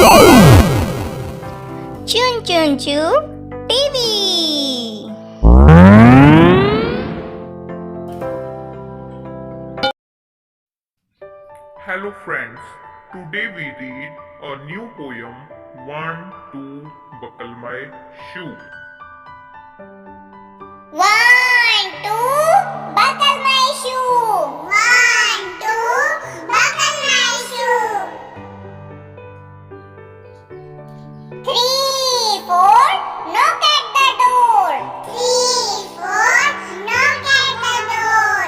Chun chun choo TV. Hello friends, today we read a new poem, One, Two, Buckle My Shoe. 1, 2, buckle my shoe. 1, 2, buckle my shoe. 3, 4, knock at the door. 3, 4, knock at the door.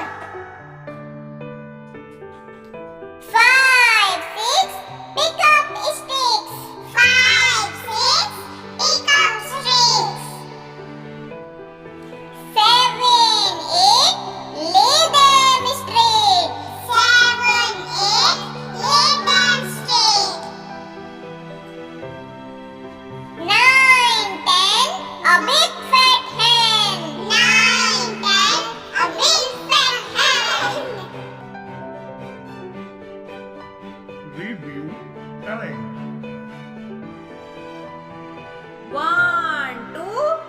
5, 6, pick up sticks. 5, 6, pick up sticks. 7, 8, lay them straight. 7, 8, lay them straight. 9, 10, a big fat hen. 9, 10, a big fat hen. Review time. 1, 2,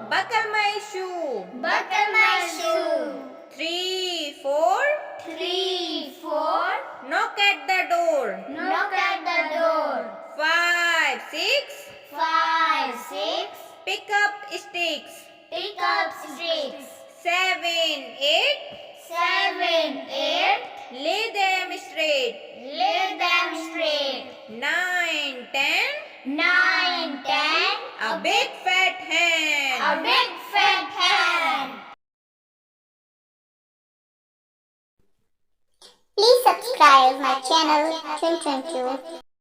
buckle my shoe. Buckle my shoe. 3, 4, 3, 4, knock at the door. knock at the door. 5, 6, 5, 6, pick up sticks. pick up sticks. 7, 8, 7, 8, lay them straight. lay them straight. 9, 10, 9, 10, a big fat hen. a big fat hen. Please subscribe my channel Chun Chun Choo.